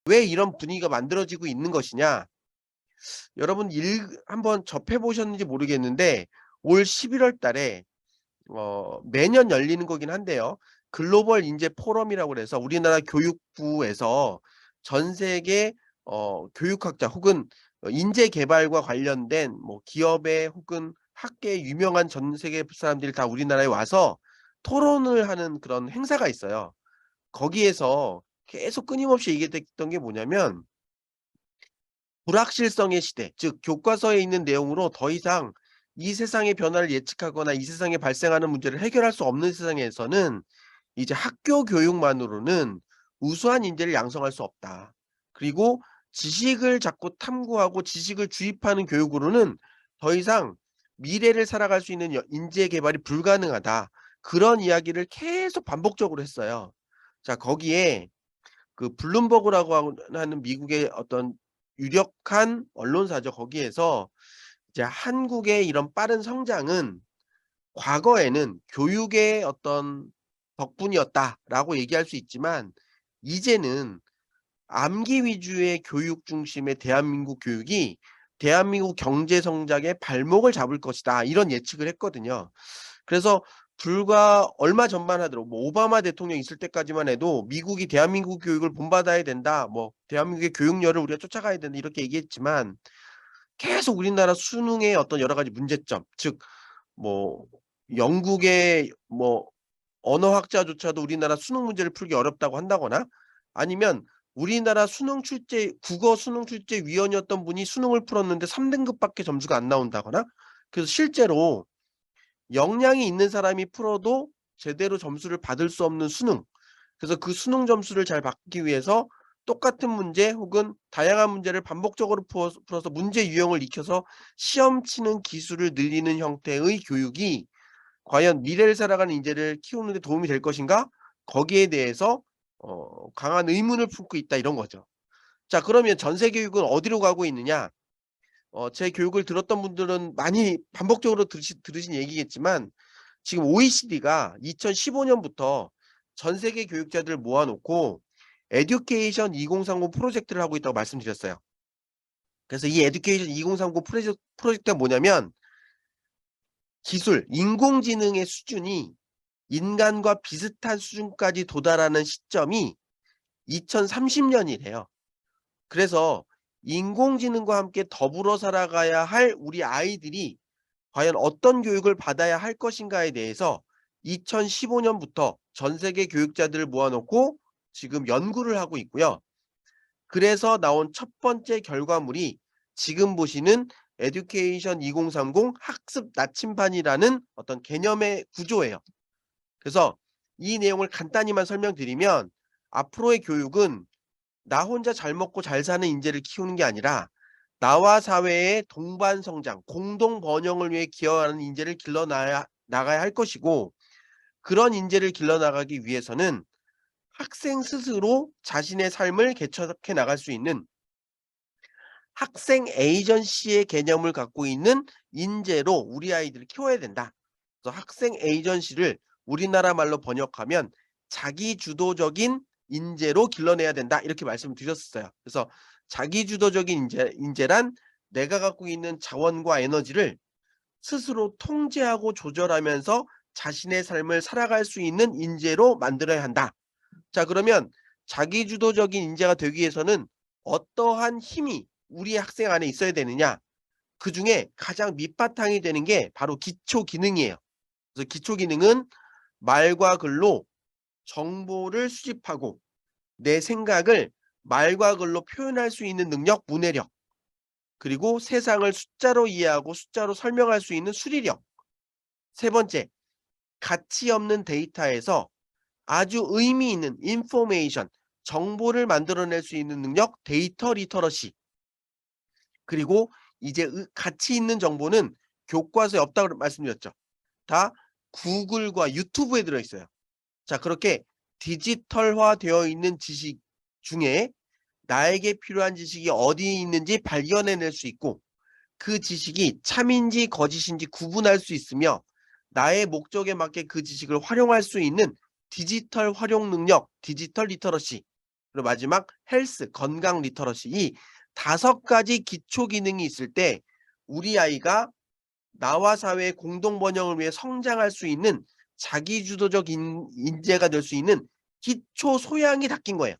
왜 이런 분위기가 만들어지고 있는 것이냐? 여러분 한번 접해 보셨는지 모르겠는데 올 11월 달에 매년 열리는 거긴 한데요. 글로벌 인재 포럼이라고 그래서 우리나라 교육부에서 전 세계 교육학자 혹은 인재 개발과 관련된 뭐 기업의 혹은 학계의 유명한 전 세계 사람들이 다 우리나라에 와서 토론을 하는 그런 행사가 있어요. 거기에서 계속 끊임없이 얘기됐던 게 뭐냐면 불확실성의 시대, 즉 교과서에 있는 내용으로 더 이상 이 세상의 변화를 예측하거나 이 세상에 발생하는 문제를 해결할 수 없는 세상에서는 이제 학교 교육만으로는 우수한 인재를 양성할 수 없다. 그리고 지식을 자꾸 탐구하고 지식을 주입하는 교육으로는 더 이상 미래를 살아갈 수 있는 인재 개발이 불가능하다. 그런 이야기를 계속 반복적으로 했어요. 자, 거기에 그 블룸버그라고 하는 미국의 어떤 유력한 언론사죠. 거기에서 이제 한국의 이런 빠른 성장은 과거에는 교육의 어떤 덕분이었다라고 얘기할 수 있지만 이제는 암기 위주의 교육 중심의 대한민국 교육이 대한민국 경제 성장의 발목을 잡을 것이다. 이런 예측을 했거든요. 그래서 불과 얼마 전만 하더라도 뭐 오바마 대통령 있을 때까지만 해도 미국이 대한민국 교육을 본받아야 된다. 뭐 대한민국의 교육열을 우리가 쫓아가야 된다. 이렇게 얘기했지만 계속 우리나라 수능의 어떤 여러 가지 문제점, 즉 뭐 영국의 뭐 언어학자조차도 우리나라 수능 문제를 풀기 어렵다고 한다거나 아니면 우리나라 수능 출제 국어 수능 출제 위원이었던 분이 수능을 풀었는데 3 등급밖에 점수가 안 나온다거나 그래서 실제로 역량이 있는 사람이 풀어도 제대로 점수를 받을 수 없는 수능. 그래서 그 수능 점수를 잘 받기 위해서 똑같은 문제 혹은 다양한 문제를 반복적으로 풀어서 문제 유형을 익혀서 시험 치는 기술을 늘리는 형태의 교육이 과연 미래를 살아가는 인재를 키우는 데 도움이 될 것인가? 거기에 대해서 강한 의문을 품고 있다 이런 거죠. 자, 그러면 전세 교육은 어디로 가고 있느냐? 제 교육을 들었던 분들은 많이 반복적으로 들으신 얘기겠지만 지금 OECD가 2015 년부터 전 세계 교육자들을 모아 놓고 에듀케이션 2030 프로젝트를 하고 있다고 말씀드렸어요. 그래서 이 에듀케이션 2030 프로젝트가 뭐냐면 기술, 인공지능의 수준이 인간과 비슷한 수준까지 도달하는 시점이 2030 년이래요. 그래서 인공지능과 함께 더불어 살아가야 할 우리 아이들이 과연 어떤 교육을 받아야 할 것인가에 대해서 2015 년부터 전 세계 교육자들을 모아 놓고 지금 연구를 하고 있고요. 그래서 나온 첫 번째 결과물이 지금 보시는 에듀케이션 2030 학습 나침반이라는 어떤 개념의 구조예요. 그래서 이 내용을 간단히만 설명드리면 앞으로의 교육은 나 혼자 잘 먹고 잘 사는 인재를 키우는 게 아니라 나와 사회의 동반 성장, 공동 번영을 위해 기여하는 인재를 나가야 할 것이고 그런 인재를 길러 나가기 위해서는 학생 스스로 자신의 삶을 개척해 나갈 수 있는 학생 에이전시의 개념을 갖고 있는 인재로 우리 아이들을 키워야 된다. 그래서 학생 에이전시를 우리나라 말로 번역하면 자기 주도적인 인재로 길러내야 된다. 이렇게 말씀을 드렸었어요. 그래서 자기 주도적인 인재란 내가 갖고 있는 자원과 에너지를 스스로 통제하고 조절하면서 자신의 삶을 살아갈 수 있는 인재로 만들어야 한다. 자, 그러면 자기 주도적인 인재가 되기 위해서는 어떠한 힘이 우리 학생 안에 있어야 되느냐? 그중에 가장 밑바탕이 되는 게 바로 기초 기능이에요. 그래서 기초 기능은 말과 글로 정보를 수집하고 내 생각을 말과 글로 표현할 수 있는 능력, 문해력, 그리고 세상을 숫자로 이해하고 숫자로 설명할 수 있는 수리력. 세 번째, 가치 없는 데이터에서 아주 의미 있는 인포메이션, 정보를 만들어낼 수 있는 능력, 데이터 리터러시. 그리고 이제 가치 있는 정보는 교과서에 없다고 말씀드렸죠. 다 구글과 유튜브에 들어 있어요. 자, 그렇게 디지털화 되어 있는 지식 중에 나에게 필요한 지식이 어디에 있는지 발견해낼 수 있고 그 지식이 참인지 거짓인지 구분할 수 있으며 나의 목적에 맞게 그 지식을 활용할 수 있는 디지털 활용 능력, 디지털 리터러시. 그리고 마지막 헬스, 건강 리터러시, 이 5가지 기초 기능이 있을 때 우리 아이가 나와 사회의 공동 번영을 위해 성장할 수 있는 자기주도적 인재가 될 수 있는 기초 소양이 닦인 거예요.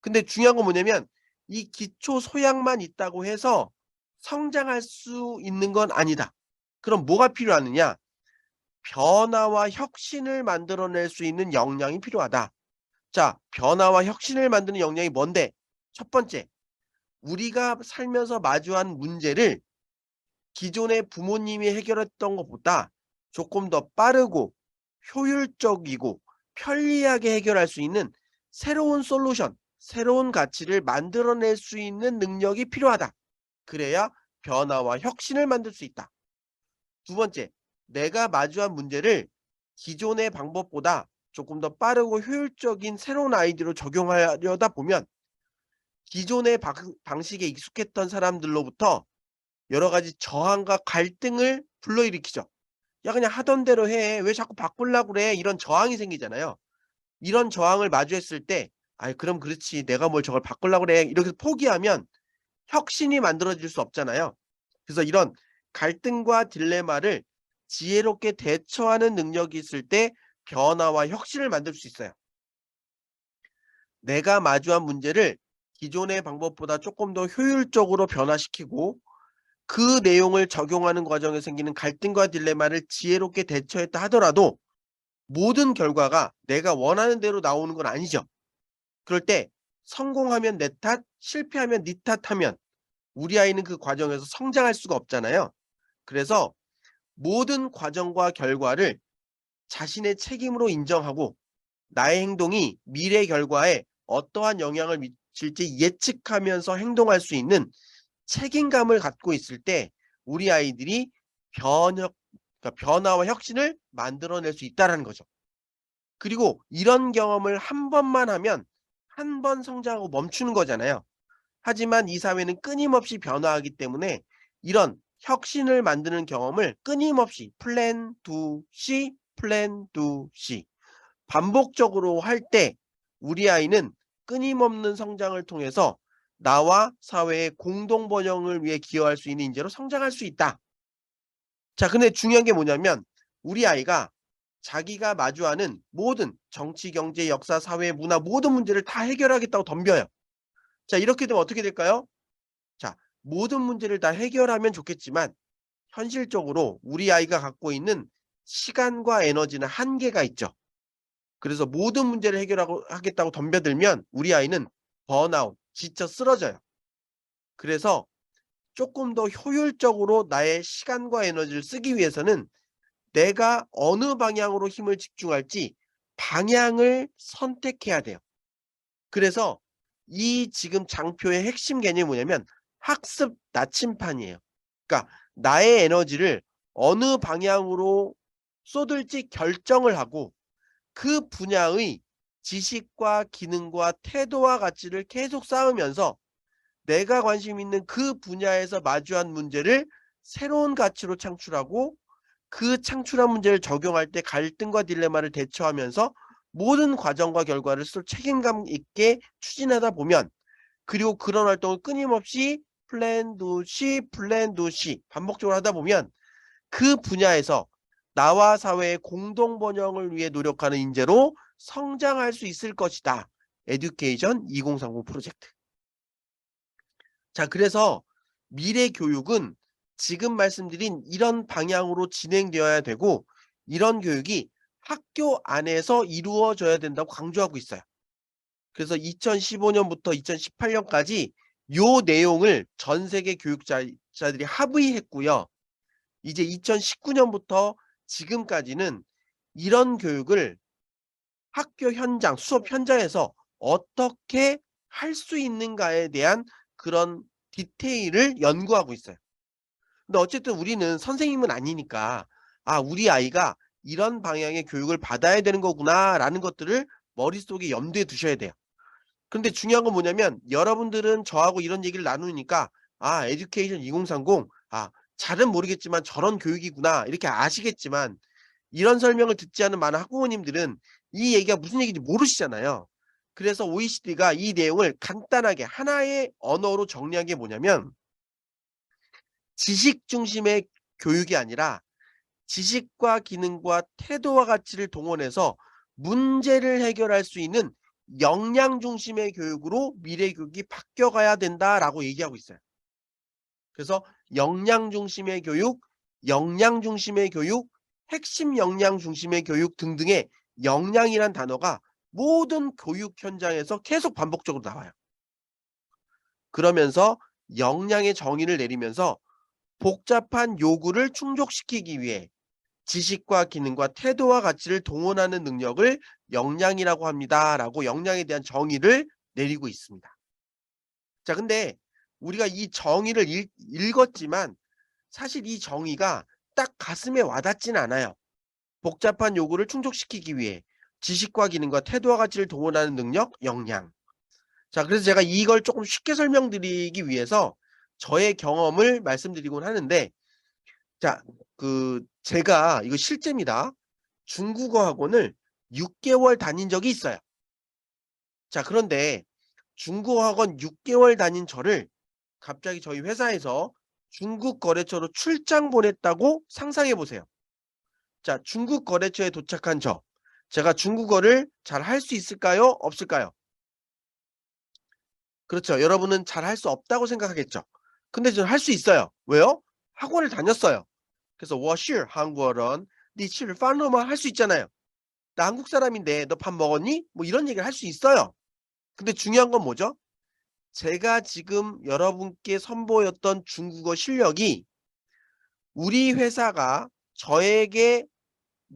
근데 중요한 건 뭐냐면 이 기초 소양만 있다고 해서 성장할 수 있는 건 아니다. 그럼 뭐가 필요하느냐? 변화와 혁신을 만들어낼 수 있는 역량이 필요하다. 자, 변화와 혁신을 만드는 역량이 뭔데? 첫 번째, 우리가 살면서 마주한 문제를 기존의 부모님이 해결했던 것보다 조금 더 빠르고 효율적이고 편리하게 해결할 수 있는 새로운 솔루션, 새로운 가치를 만들어낼 수 있는 능력이 필요하다. 그래야 변화와 혁신을 만들 수 있다. 두 번째, 내가 마주한 문제를 기존의 방법보다 조금 더 빠르고 효율적인 새로운 아이디어로 적용하려다 보면 기존의 방식에 익숙했던 사람들로부터 여러 가지 저항과 갈등을 불러일으키죠. "야 그냥 하던 대로 해. 왜 자꾸 바꾸려고 그래?" 이런 저항이 생기잖아요. 이런 저항을 마주했을 때 "아이 그럼 그렇지. 내가 뭘 저걸 바꾸려고 그래." 이렇게 포기하면 혁신이 만들어질 수 없잖아요. 그래서 이런 갈등과 딜레마를 지혜롭게 대처하는 능력이 있을 때 변화와 혁신을 만들 수 있어요. 내가 마주한 문제를 기존의 방법보다 조금 더 효율적으로 변화시키고 그 내용을 적용하는 과정에 생기는 갈등과 딜레마를 지혜롭게 대처했다 하더라도 모든 결과가 내가 원하는 대로 나오는 건 아니죠. 그럴 때 성공하면 내 탓, 실패하면 네 탓하면 우리 아이는 그 과정에서 성장할 수가 없잖아요. 그래서 모든 과정과 결과를 자신의 책임으로 인정하고 나의 행동이 미래 결과에 어떠한 영향을 미칠지 예측하면서 행동할 수 있는 책임감을 갖고 있을 때 우리 아이들이 변혁 그러니까 변화와 혁신을 만들어낼 수 있다라는 거죠. 그리고 이런 경험을 한 번만 하면 한 번 성장하고 멈추는 거잖아요. 하지만 이 사회는 끊임없이 변화하기 때문에 이런 혁신을 만드는 경험을 끊임없이 플랜 두 C, 플랜 두 C 반복적으로 할 때 우리 아이는 끊임없는 성장을 통해서 나와 사회의 공동 번영을 위해 기여할 수 있는 인재로 성장할 수 있다. 자, 근데 중요한 게 뭐냐면 우리 아이가 자기가 마주하는 모든 정치, 경제, 역사, 사회, 문화 모든 문제를 다 해결하겠다고 덤벼요. 자, 이렇게 되면 어떻게 될까요? 자, 모든 문제를 다 해결하면 좋겠지만 현실적으로 우리 아이가 갖고 있는 시간과 에너지는 한계가 있죠. 그래서 모든 문제를 해결하고 하겠다고 덤벼들면 우리 아이는 번아웃, 지쳐 쓰러져요. 그래서 조금 더 효율적으로 나의 시간과 에너지를 쓰기 위해서는 내가 어느 방향으로 힘을 집중할지 방향을 선택해야 돼요. 그래서 이 지금 장표의 핵심 개념이 뭐냐면 학습 나침판이에요. 그러니까 나의 에너지를 어느 방향으로 쏟을지 결정을 하고 그 분야의 지식과 기능과 태도와 가치를 계속 쌓으면서 내가 관심 있는 그 분야에서 마주한 문제를 새로운 가치로 창출하고 그 창출한 문제를 적용할 때 갈등과 딜레마를 대처하면서 모든 과정과 결과를 스스로 책임감 있게 추진하다 보면 그리고 그런 활동을 끊임없이 플랜 도 C, 플랜 도 C 반복적으로 하다 보면 그 분야에서 나와 사회의 공동 번영을 위해 노력하는 인재로 성장할 수 있을 것이다. 에듀케이션 2030 프로젝트. 자, 그래서 미래 교육은 지금 말씀드린 이런 방향으로 진행되어야 되고 이런 교육이 학교 안에서 이루어져야 된다고 강조하고 있어요. 그래서 2015년부터 2018년까지 요 내용을 전 세계 교육자들이 합의했고요. 이제 2019년부터 지금까지는 이런 교육을 학교 현장, 수업 현장에서 어떻게 할 수 있는가에 대한 그런 디테일을 연구하고 있어요. 근데 어쨌든 우리는 선생님은 아니니까 '아 우리 아이가 이런 방향의 교육을 받아야 되는 거구나.'라는 것들을 머릿속에 염두에 두셔야 돼요. 근데 중요한 건 뭐냐면 여러분들은 저하고 이런 얘기를 나누니까 '아 에듀케이션 2030 잘은 모르겠지만 저런 교육이구나.' 이렇게 아시겠지만 이런 설명을 듣지 않은 많은 학부모님들은 이 얘기가 무슨 얘기인지 모르시잖아요. 그래서 OECD가 이 내용을 간단하게 하나의 언어로 정리한 게 뭐냐면 지식 중심의 교육이 아니라 지식과 기능과 태도와 가치를 동원해서 문제를 해결할 수 있는 역량 중심의 교육으로 미래 교육이 바뀌어가야 된다라고 얘기하고 있어요. 그래서 역량 중심의 교육, 역량 중심의 교육, 핵심 역량 중심의 교육 등등의 역량이란 단어가 모든 교육 현장에서 계속 반복적으로 나와요. 그러면서 역량의 정의를 내리면서 복잡한 요구를 충족시키기 위해 지식과 기능과 태도와 가치를 동원하는 능력을 역량이라고 합니다라고 역량에 대한 정의를 내리고 있습니다. 자, 근데 우리가 이 정의를 읽었지만 사실 이 정의가 딱 가슴에 와닿지는 않아요. 복잡한 요구를 충족시키기 위해 지식과 기능과 태도와 가치를 동원하는 능력, 역량. 자, 그래서 제가 이걸 조금 쉽게 설명드리기 위해서 저의 경험을 말씀드리곤 하는데, 자, 제가 이거 실제입니다. 중국어 학원을 6개월 다닌 적이 있어요. 자, 그런데 중국어 학원 6개월 다닌 저를 갑자기 저희 회사에서 중국 거래처로 출장 보냈다고 상상해 보세요. 자, 중국 거래처에 도착한 제가 중국어를 잘 할 수 있을까요? 없을까요? 그렇죠. 여러분은 잘 할 수 없다고 생각하겠죠. 근데 저는 할 수 있어요. 왜요? 학원을 다녔어요. 그래서 我是 한국어론, 你是 팔로만 할 수 있잖아요. 나 한국 사람인데 너 밥 먹었니? 뭐 이런 얘기를 할 수 있어요. 근데 중요한 건 뭐죠? 제가 지금 여러분께 선보였던 중국어 실력이 우리 회사가 저에게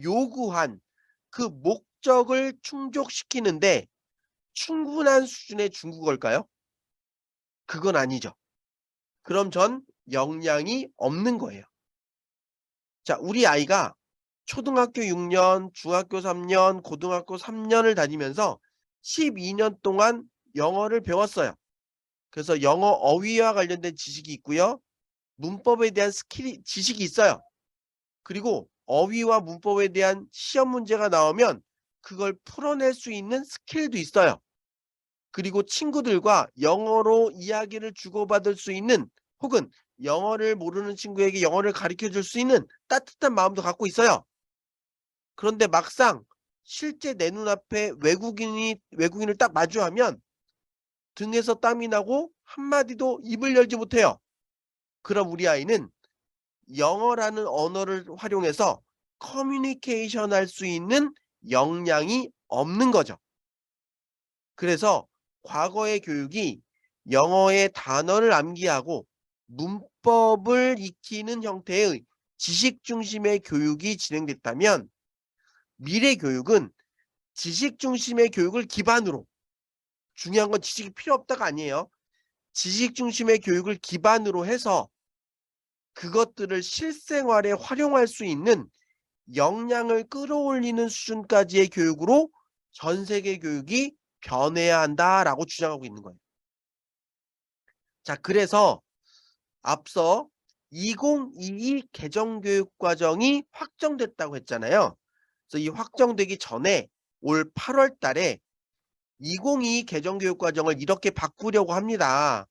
요구한 그 목적을 충족시키는데 충분한 수준의 중국어일까요? 그건 아니죠. 그럼 전 역량이 없는 거예요. 자, 우리 아이가 초등학교 6년, 중학교 3년, 고등학교 3년을 다니면서 12년 동안 영어를 배웠어요. 그래서 영어 어휘와 관련된 지식이 있고요. 문법에 대한 지식이 있어요. 그리고 어휘와 문법에 대한 시험 문제가 나오면 그걸 풀어낼 수 있는 스킬도 있어요. 그리고 친구들과 영어로 이야기를 주고받을 수 있는, 혹은 영어를 모르는 친구에게 영어를 가르쳐 줄 수 있는 따뜻한 마음도 갖고 있어요. 그런데 막상 실제 내 눈앞에 외국인을 딱 마주하면 등에서 땀이 나고 한마디도 입을 열지 못해요. 그럼 우리 아이는 영어라는 언어를 활용해서 커뮤니케이션 할 수 있는 역량이 없는 거죠. 그래서 과거의 교육이 영어의 단어를 암기하고 문법을 익히는 형태의 지식 중심의 교육이 진행됐다면, 미래 교육은 지식 중심의 교육을 기반으로, 중요한 건 지식이 필요 없다가 아니에요. 지식 중심의 교육을 기반으로 해서 그것들을 실생활에 활용할 수 있는 역량을 끌어올리는 수준까지의 교육으로 전 세계 교육이 변해야 한다라고 주장하고 있는 거예요. 자, 그래서 앞서 2022 개정교육과정이 확정됐다고 했잖아요. 그래서 이 확정되기 전에 올 8월 달에 2022 개정교육과정을 이렇게 바꾸려고 합니다.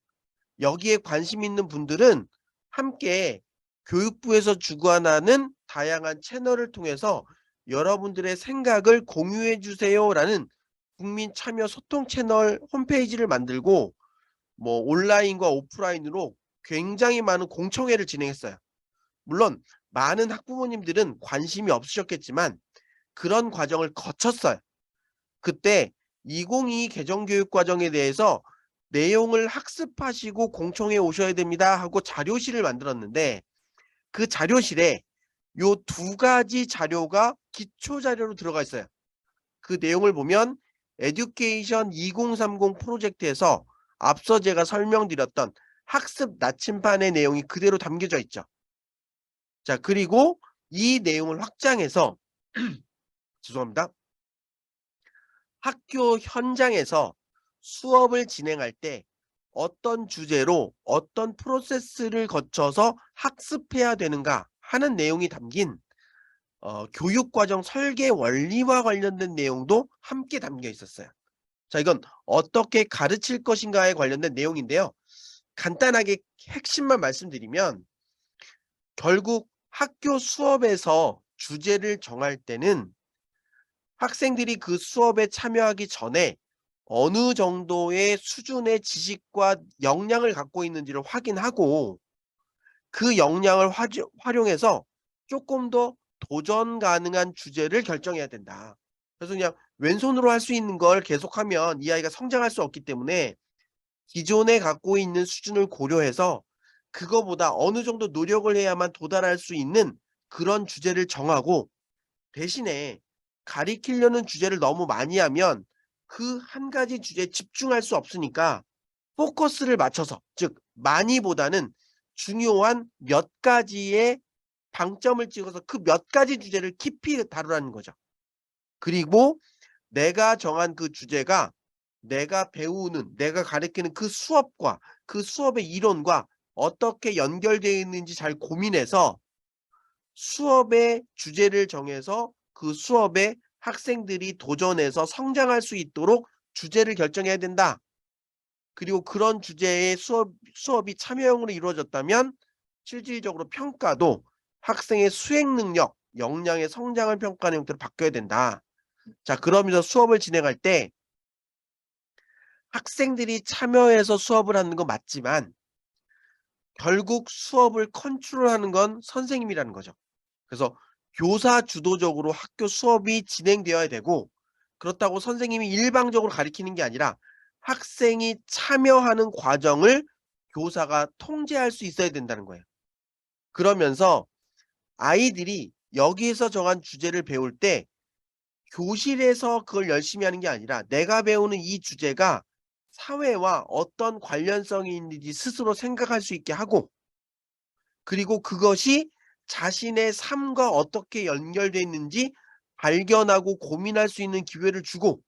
여기에 관심 있는 분들은 함께 교육부에서 주관하는 다양한 채널을 통해서 여러분들의 생각을 공유해 주세요라는 국민 참여 소통 채널 홈페이지를 만들고, 뭐 온라인과 오프라인으로 굉장히 많은 공청회를 진행했어요. 물론 많은 학부모님들은 관심이 없으셨겠지만 그런 과정을 거쳤어요. 그때 2022 개정교육과정에 대해서 내용을 학습하시고 공청회에 오셔야 됩니다 하고 자료실을 만들었는데, 그 자료실에 요 두 가지 자료가 기초 자료로 들어가 있어요. 그 내용을 보면 에듀케이션 2030 프로젝트에서 앞서 제가 설명드렸던 학습 나침반의 내용이 그대로 담겨져 있죠. 자, 그리고 이 내용을 확장해서 죄송합니다. 학교 현장에서 수업을 진행할 때 어떤 주제로 어떤 프로세스를 거쳐서 학습해야 되는가 하는 내용이 담긴 교육과정 설계 원리와 관련된 내용도 함께 담겨 있었어요. 자, 이건 어떻게 가르칠 것인가에 관련된 내용인데요. 간단하게 핵심만 말씀드리면 결국 학교 수업에서 주제를 정할 때는 학생들이 그 수업에 참여하기 전에 어느 정도의 수준의 지식과 역량을 갖고 있는지를 확인하고 그 역량을 활용해서 조금 더 도전 가능한 주제를 결정해야 된다. 그래서 그냥 왼손으로 할 수 있는 걸 계속하면 이 아이가 성장할 수 없기 때문에 기존에 갖고 있는 수준을 고려해서 그거보다 어느 정도 노력을 해야만 도달할 수 있는 그런 주제를 정하고, 대신에 가리키려는 주제를 너무 많이 하면 그 한 가지 주제에 집중할 수 없으니까 포커스를 맞춰서, 즉 많이보다는 중요한 몇 가지의 방점을 찍어서 그 몇 가지 주제를 깊이 다루라는 거죠. 그리고 내가 정한 그 주제가 내가 배우는, 내가 가르치는 그 수업과 그 수업의 이론과 어떻게 연결되어 있는지 잘 고민해서 수업의 주제를 정해서 그 수업에 학생들이 도전해서 성장할 수 있도록 주제를 결정해야 된다. 그리고 그런 주제의 수업이 참여형으로 이루어졌다면 실질적으로 평가도 학생의 수행 능력, 역량의 성장을 평가하는 형태로 바뀌어야 된다. 자, 그러면서 수업을 진행할 때 학생들이 참여해서 수업을 하는 건 맞지만 결국 수업을 컨트롤하는 건 선생님이라는 거죠. 그래서 교사 주도적으로 학교 수업이 진행되어야 되고, 그렇다고 선생님이 일방적으로 가리키는 게 아니라 학생이 참여하는 과정을 교사가 통제할 수 있어야 된다는 거예요. 그러면서 아이들이 여기에서 정한 주제를 배울 때 교실에서 그걸 열심히 하는 게 아니라 내가 배우는 이 주제가 사회와 어떤 관련성이 있는지 스스로 생각할 수 있게 하고, 그리고 그것이 자신의 삶과 어떻게 연결돼 있는지 발견하고 고민할 수 있는 기회를 주고,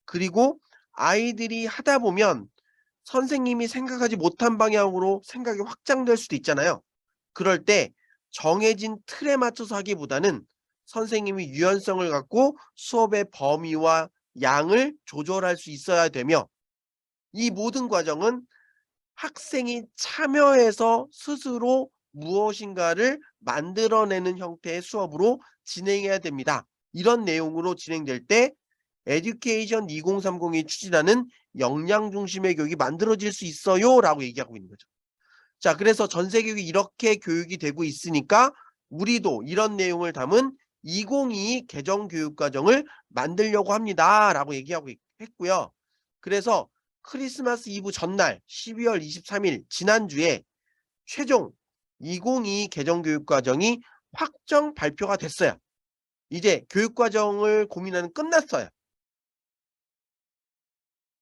그리고 아이들이 하다 보면 선생님이 생각하지 못한 방향으로 생각이 확장될 수도 있잖아요. 그럴 때 정해진 틀에 맞춰서 하기보다는 선생님이 유연성을 갖고 수업의 범위와 양을 조절할 수 있어야 되며, 이 모든 과정은 학생이 참여해서 스스로 무엇인가를 만들어내는 형태의 수업으로 진행해야 됩니다. 이런 내용으로 진행될 때 에듀케이션 2030이 추진하는 역량 중심의 교육이 만들어질 수 있어요라고 얘기하고 있는 거죠. 자, 그래서 전 세계 교육이 이렇게 교육이 되고 있으니까 우리도 이런 내용을 담은 2022 개정 교육 과정을 만들려고 합니다라고 얘기하고 했고요. 그래서 크리스마스 이브 전날 12월 23일 지난주에 최종 2022 개정 교육 과정이 확정 발표가 됐어요. 이제 교육 과정을 고민하는 끝났어요.